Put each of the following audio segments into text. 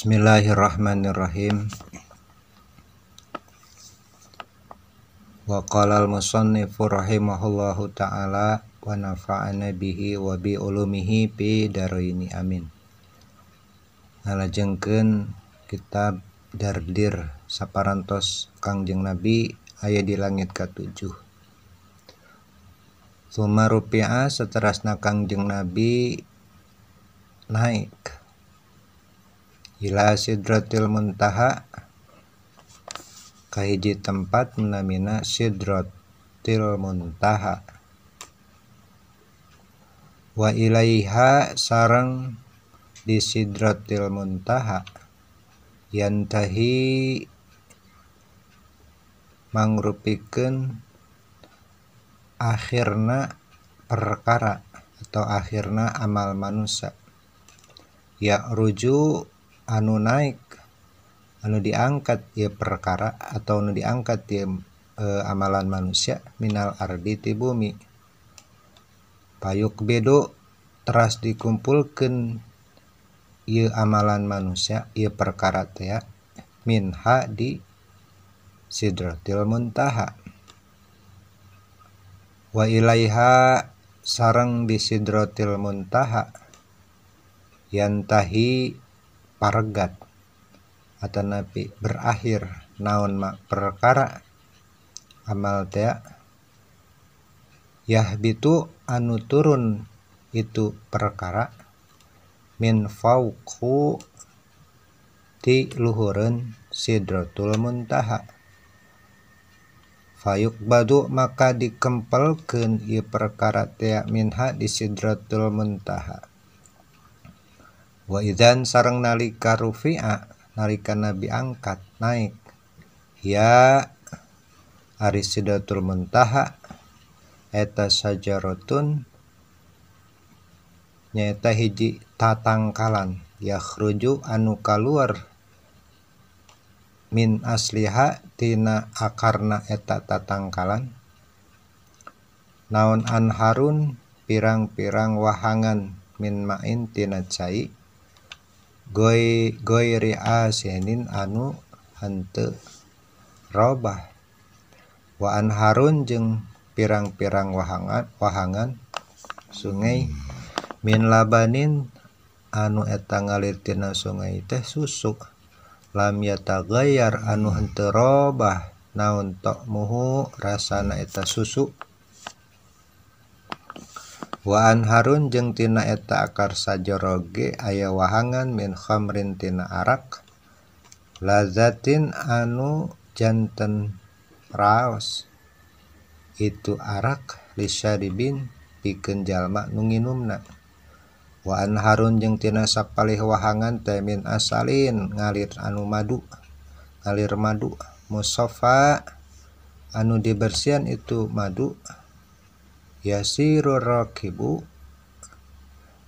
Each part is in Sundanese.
Bismillahirrahmanirrahim. Wa qala al-musannifu rahimahullahu ta'ala wa nafa'ana bihi wa bi ulumihi fi daraini amin. Ngalajengkeun kitab Dardir saparantos Kangjeng Nabi aya di langit ka-7. Summa rupi'a saterasna Kangjeng Nabi naik ila sidratil muntaha kahiji tempat menamina sidratil muntaha wa ilaiha sareng di sidratil muntaha yantahi mangrupikeun akhirna perkara atau akhirna amal manusia ya ruju anu naik anu diangkat ya perkara atau anu diangkat ya amalan manusia minal ardi ti bumi payuk bedo teras dikumpulkeun ieu amalan manusia ieu perkara teh minha di sidratil muntaha wa ilaiha sareng di sidratil muntaha yantahi paregat atau nabi berakhir naon mak perkara amal teh yahbitu anu turun itu perkara min fauqhu ti luhureun sidratul muntaha fayuk badu maka dikempelkeun ieu perkara teh minha di sidratul muntaha wa idzan sareng nalika rufi'a nalika Nabi angkat naik ya ari sidratul muntaha eta sajaratun nyaeta hiji tatangkalan yakhruju anu kaluar min asliha tina akarna eta tatangkalan naon anharun pirang-pirang wahangan min ma'in tina cai goiri asinin anu henteu robah wa anharun jeung pirang-pirang wahangan sungai min labanin anu eta ngalir tina sungai teh susu lam yataghayyar anu henteu robah naon ta'muhu rasana eta susu wa anharun jeung tina eta akar sajoroge aya wahangan min khamrin tina arak lazatin anu janten raos itu arak lisyaribin pikeun jalma nu nginumna wa anharun jeung tina sapalih wahangan teh min asalin ngalir madu musaffa anu dibersihan itu madu yasirur rakibu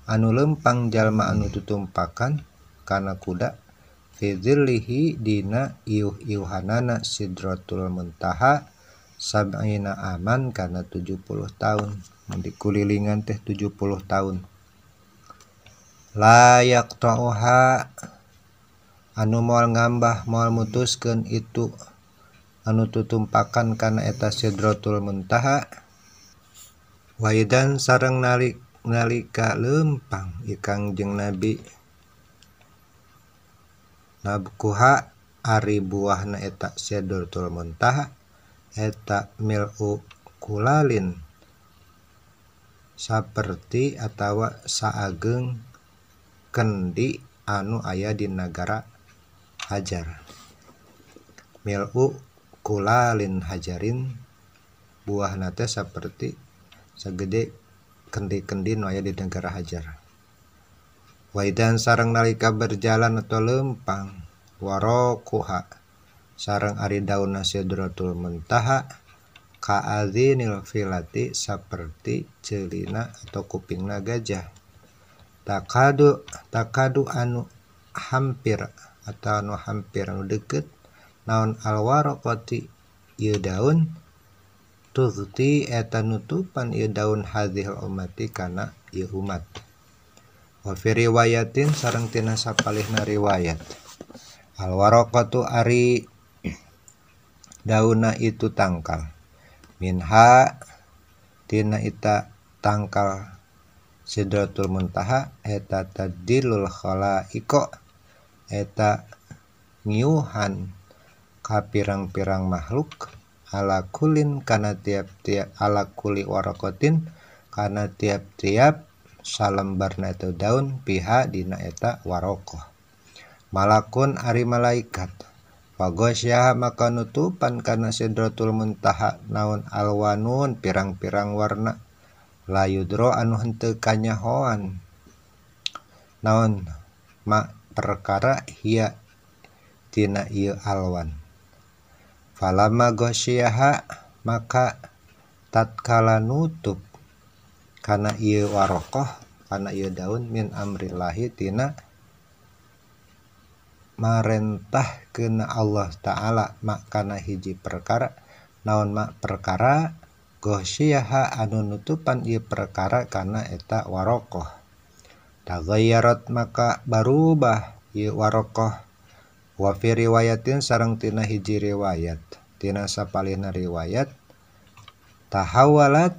anu lempang jalma anu tutumpakan kana kuda fi dzillihi dina iuh-iuhanana sidratul muntaha sab'ina aman kana 70 tahun dikulilingan teh 70 tahun la yaqta'uha anu moal ngambah moal mutuskeun itu anu tutumpakan kana eta sidratul muntaha wa idan sareng nalika lempang Kangjeng Nabi nabkuha ari buahna eta sidratul muntaha eta mil'u kulalin saperti atawa saageung kendi anu aya di nagara Hajar mil'u kulalin hajarin buahna teh saperti sagede kendi-kendi nu aya di negara Hajar wa idan sareng nalika berjalan atau lempang warokuha sareng ari daunna sidratul muntaha ka'adzinil filati saperti ceulina atau kupingna gajah takadu anu hampir atau anu hampir anu deukeut naon alwaraqati ieu daun tuzti eta nutupan ieu daun hadhil ummati kana ieu umat wa fi riwayatin sareng tina sapalihna riwayat Al waraqatu ari dauna itu tangkal, minha tina ita tangkal Sidratul Muntaha eta tadilul khalaiqo eta ngiuhan ka pirang-pirang makhluk ala kulin kana tiap-tiap ala kuli waraqatin kana tiap-tiap salembarna eta daun piha dina eta waraqah. Malakun ari malaikat Wagosyaha maka nutupan kana Sidratul Muntaha naon alwanun pirang-pirang warna layudro anu henteu kanyahoan naon ma perkara hiya tina ieu alwan. Falamma gosyaha maka tatkala nutup kana ieu waraqah kana ieu daun min amrillahi tina marentahkeun Allah Ta'ala mak kana hiji perkara naon mak perkara gosyaha anu nutupan ieu perkara kana eta waraqah. Tagayyarat maka barubah ieu waraqah wa fi riwayatin sareng tina hiji riwayat tina sapalihna riwayat tahawalat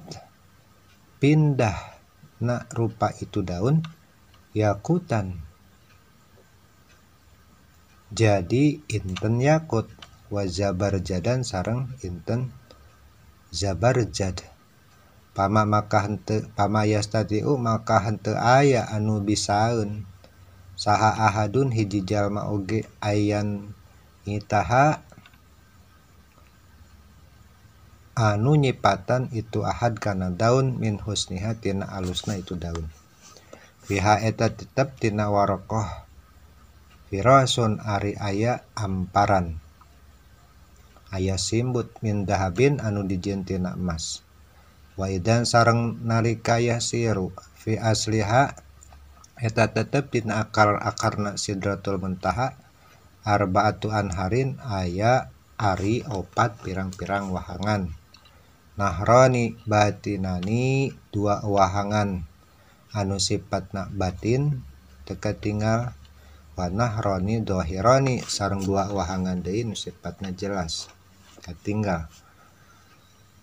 pindah na rupa itu daun yakutan jadi inten yakut wa zabarjadan sareng inten zabarjad. Pama maka henteu pama yastatiu maka henteu aya anu bisaeun saha ahadun hiji jalma oge ayan itaha anu nyipatan itu ahad kana daun min husniha tina alusna itu daun. Biha eta tetep tina waraqah firasun ari aya amparan aya simbut min dahabin anu dijieun tina emas. Wa idan sareng nalika yasiru fi asliha eta tetep tina akarna Sidratul Muntaha arbaatu anharin aya ari opat pirang-pirang wahangan. Nahrani batinani dua wahangan anu sifatna batin teu katinggal wa nahrani dhahirani sareng dua wahangan deui nu sifatna jelas katinggal.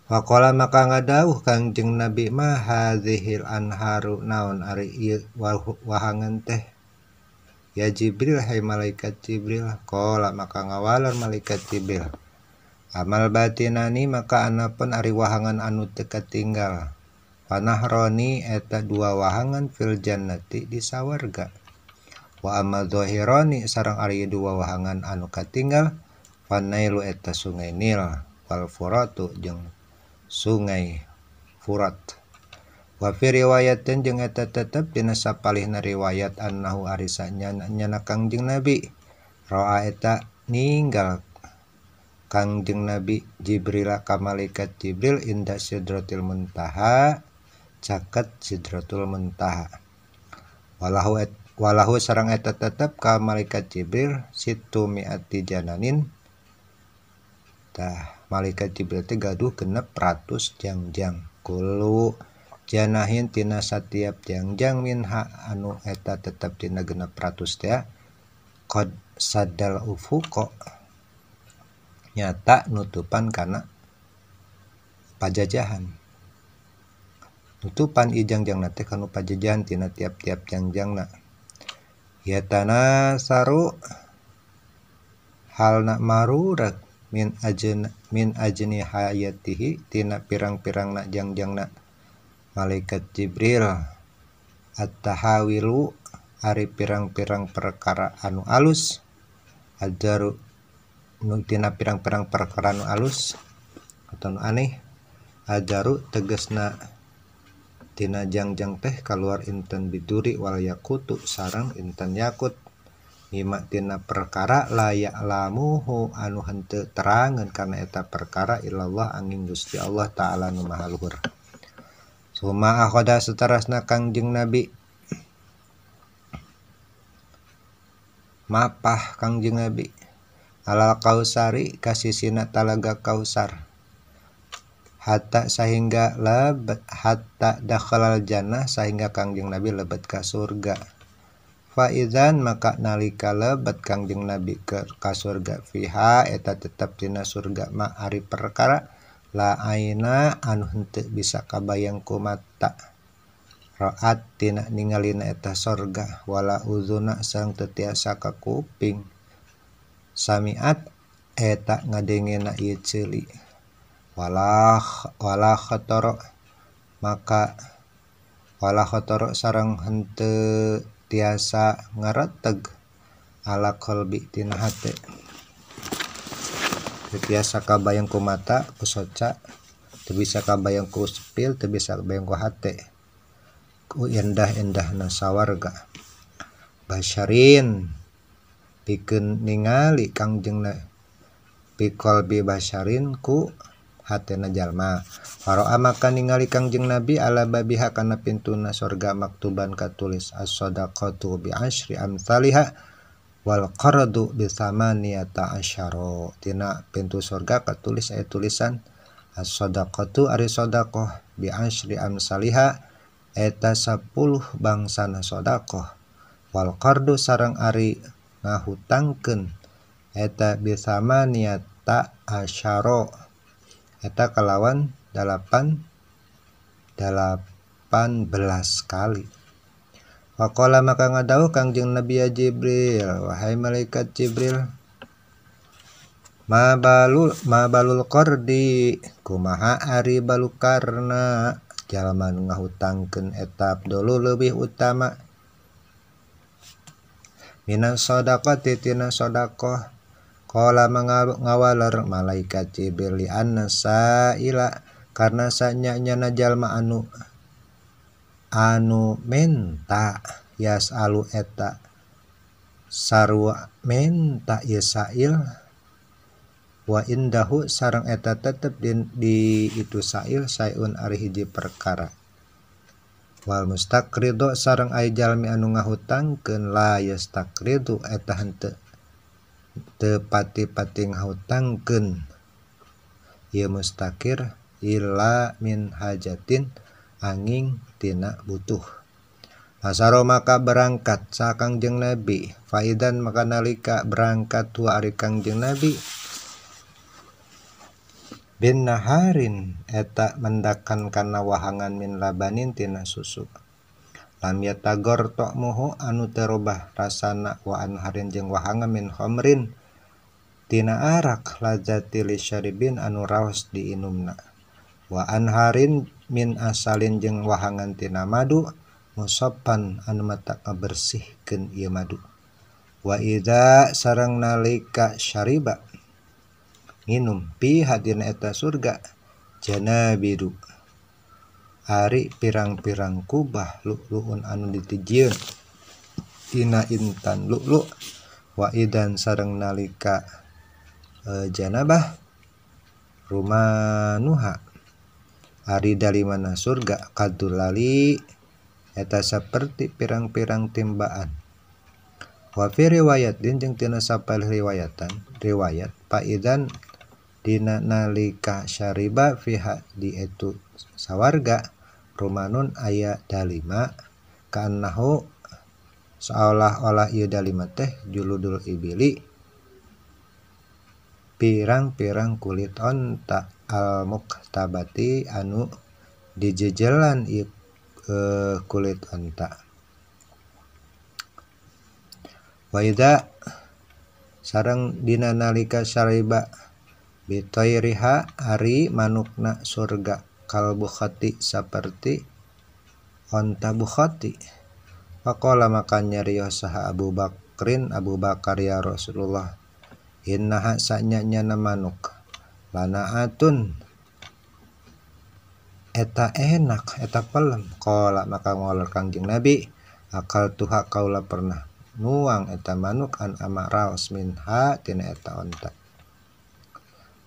Faqala maka ngadawuh Kangjeng Nabi mah hadzihil anharu naon ari ieu wahangan teh ya Jibril hai malaikat Jibril. Qala maka ngawalar malaikat Jibril amal batinani maka anapun ari wahangan anu teu katinggal panahroni eta dua wahangan fil jannati di sawarga. Wa amma dhahirani sareng ari dua wahangan anu katinggal fanailu eta sungai Nil wal furatu jeung sungai Furat. Wa fi riwayatin jeung eta tetep dina sapalihna riwayat annahu arisa nyana Kangjeng Nabi roa eta ninggal Kangjeng Nabi Jibril ka malaikat Jibril inda Sidratil Muntaha caket Sidratul Muntaha. Walahu sareng eta tetep ka malaikat Jibril situ miati jananin tah malaikat Jibril teh gaduh 600 jangjang kullu janahin tina satiap jangjang minha anu eta tetep tina 600 teh qad saddal ufuqa nyata nutupan kana pajajahan. Nutupan ieu jangjangna teh kanu pajajahan tina tiap-tiap jangjangna. Yatana saru halna marurak min ajni hayatihi tina pirang-pirangna jangjangna malaikat Jibril at-tahawilu ari pirang-pirang perkara anu alus ajaru tina pirang-pirang perkara anu alus atau anu aneh ajaru tegasna tina jangjang teh kaluar inten biduri wal yakutu sareng inten yakut mima tina perkara layak lamuhu anu henteu terangeun kana eta perkara illallah angin Gusti Allah Ta'ala nu maha luhur. Suma akhoda saterasna Kangjeng Nabi mapah Kangjeng Nabi alal kausari kasisina talaga Kausar hatta sehingga hatta dakhalal jannah sehingga Kangjeng Nabi lebet ka surga. Faizan maka nalika lebet Kangjeng Nabi ke surga fiha eta tetep dina surga ma ari perkara la aina anu henteu bisa kabayang ku mata ra'at tina ningalina eta surga wala uzuna sareng teu tiasa ka kuping samiat eta ngadengena ieu ceuli wala khatara maka wala khatara sareng henteu tiasa ngareteg ala qalbi tina hate teu tiasa kabayang ku mata ku soca teu bisa kabayang ku sepil teu bisa kabayang ku hate ku endah-endahna sawarga basyarin pikeun ningali Kangjengna bi qalbi basyarin ku hatena jalma faro'a maka ningali Kangjeng Nabi ala babiha kana pintuna surga maktuban katulis as-shadaqatu bi asyri amsalihha wal qardu bi tsamaniyata asyara tina pintu surga katulis aya tulisan as-shadaqatu ari sedekah bi asyri amsalihha eta 10 bangsana sedekah wal qardu sareng ari ngahutangkeun eta bi tsamaniyata asyara eta kalawan 18 kali. Waqala maka ngadawuh Kangjeng Nabi ya Jibril, wahai malaikat Jibril, ma balul qardi kumaha ari balukarna jalma nu ngahutangkeun eta dulu lebih utama minas shadaqati tina sedekah. Qala ngawaler malaikat Jibril li anna sa'ila karna sanyana jalma anu menta yasalu eta sarua menta yasail wa indahu sareng eta tetep di itu sail sayun ari hiji perkara wal mustaqridu sareng aya jalmi anu ngahutangkeun la yastaqridu eta henteu teu pati-pati ngahutangkeun ieu mustakir illa min hajatin angin tina butuh. Asaro maka berangkat sa Kangjeng Nabi faidan maka nalika berangkat wa ari Kangjeng Nabi bin naharin eta mendakan kana wahangan min labanin tina susu lam yatagor ta'muhu anu terubah rasana wa anharin jeung wahangan min khamrin tina arak lazati lisyaribin anu raos diinumna wa anharin min asalin jeung wahangan tina madu musafan anu mata ngabersihkeun ieu madu wa idza sareng nalika syariba nginum pi hadina eta surga janabidu ari pirang-pirang kubah lu'lu'un anu ditijieun tina intan lu'lu' wa idan sareng nalika janabah rumanuha ari dalimana surga kadulali eta saperti pirang-pirang timbaan wa fi riwayat jeung tina sapal riwayat paidan dina nalika syariba fiha di etu sawarga rumanun aya dalima kanahu seolah-olah ieu dalima teh juludul ibili pirang-pirang kulit onta al muktabati anu dijejelan ieu kulit onta wa idza sareng dina nalika syariba bitoiriha ari manukna surga kal bukhati saperti onta bukhati faqala maka nyarios saha Abu Bakar ya Rasulullah innaha sanyana manuk lanaatun eta enak eta pelem qala maka ngolor Kangjeng Nabi akal tuha kaula pernah nuang eta manuk an amaraos minha tina eta onta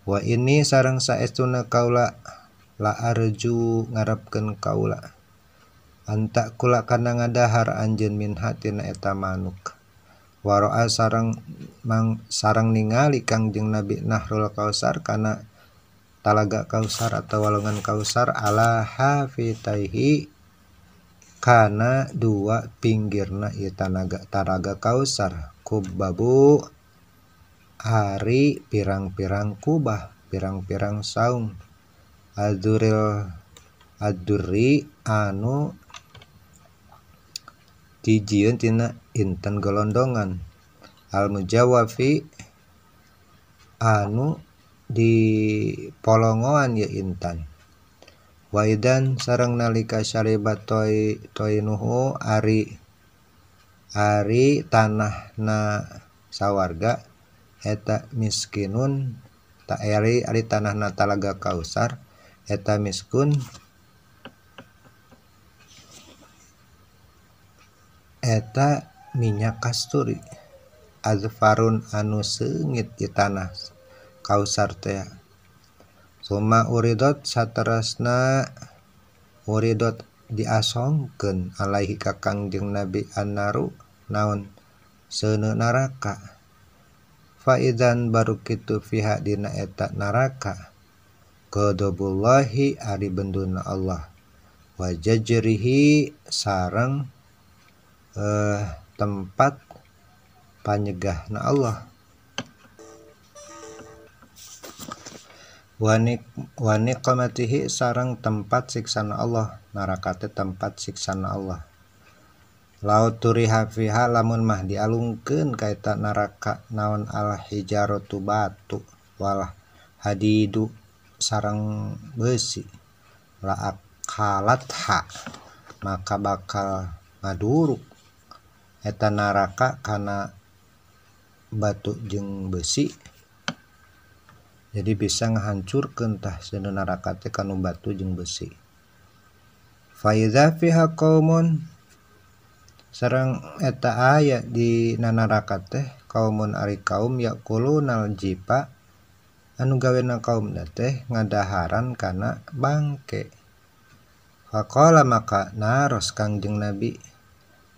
wa ini sareng saestuna kaula la arju ngarepkeun kaula anta kula kana ngadahar anjeun minha tina eta manuk waro'a sareng ningali Kangjeng Nabi Nahrul Kausar kana talaga Kausar atau walungan Kausar ala hafitaihi kana dua pinggirna ieu taraga Kausar. Kubabu ari pirang-pirang kubah, pirang-pirang saung. Adurri anu dijieun tina inten golondongan. Al-mujawwafi anu di polongoan ya intan. Waidan sareng nalika syaribat toinuhu ari tanahna sawarga eta miskinun ta ari tanahna Talaga Kausar eta miskun eta minyak kasturi. Azfarun anu seungit di tanah Kausar teh. Suma uridot saterasna uridot diasongkeun alaihi ka Kangjeng Nabi annaru naon seuneu naraka. Faidan baru kitu fiha dina eta naraka ghadabullahi ari benduna Allah wa jajrihi sareng tempat panyegahna Allah. Wa niqmatihi sareng tempat siksana Allah. Neraka teh tempat siksana Allah. Laut turiha fiha lamun mah dialungkeun ka eta neraka naon al hijaratu batu wal hadidu sareng besi la akalatha maka bakal ngaduruk eta neraka kana batu jeung besi. Jadi bisa ngahancurkeun tah seuneu neraka teh kanu batu jeung besi. Fa idza fiha qaumun sareng eta aya di neraka teh kaumun ari kaum yaqulunal jipa anu gawena kaumna teh ngadaharan kana bangke. Faqala maka naros Kangjeng Nabi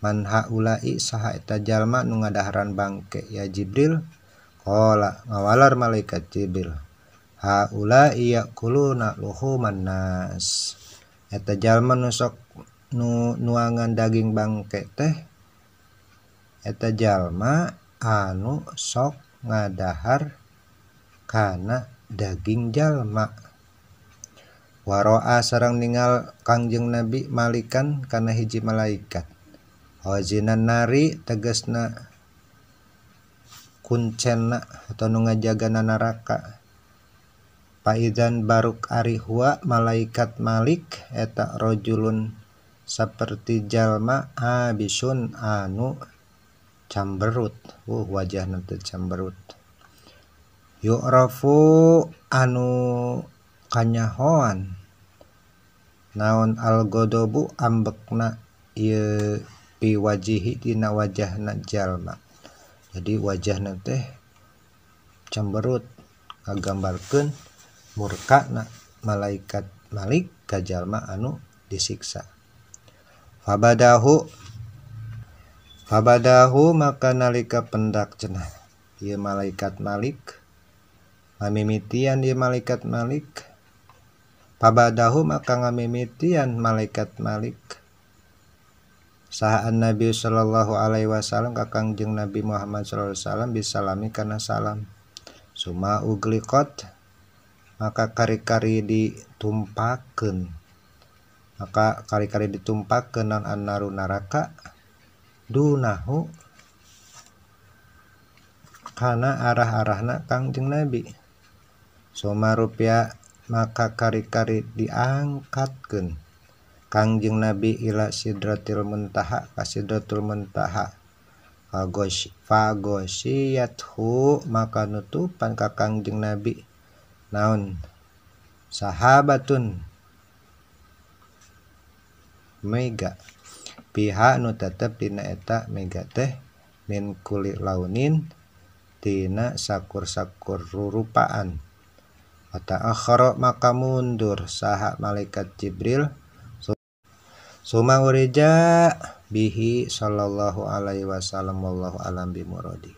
man haula'i saha eta jalma nu ngadaharan bangke ya Jibril. Qala ngawalar malaikat Jibril haula'i yaquluna luhuman nas. Eta jalma nu sok nuangan daging bangke teh eta jalma anu sok ngadahar kana daging jalma. Waro'a sareng ningal Kangjeng Nabi malikan kana hiji malaikat. Wazinan nari tegasna kuncenna atau nu ngajagana neraka. Paidan baruk ari huwa malaikat Malik eta rajulun saperti jalma abisun anu camberut. Wajahna teh camberut. Yu'rafu anu kanyahoan naon al-ghadabu ambekna ieu pi wajihi dina wajahna jalma. Jadi wajahna teh camberut ngagambarkeun murkana malaikat Malik ka jalma anu disiksa. Fabadahu maka nalika pendak cenah ieu malaikat Malik ngamimitian ieu malaikat Malik. Fabadahu maka ngamimitian malaikat Malik saha Nabi sallallahu alaihi wasallam ka Kangjeng Nabi Muhammad sallallahu alaihi wasallam bisalami kana salam. Suma ugliqat maka kari-kari ditumpakeun naon annaru naraka dunahu kana arah-arahna Kangjeng Nabi. Suma rupiah maka kari-kari diangkatkeun Kangjeng Nabi ila sidratil muntaha ka sidratul muntaha. Fagosyiyathu maka nutupan ka Kangjeng Nabi naon sahabatun mega piha nu tetep dina eta mega teh min kuli launin tina sakur-sakur rurupaan. Mata akhara maka mundur saha malaikat Jibril. Suma urija bihi sallallahu alaihi wasallam wallahu alam bimuradi.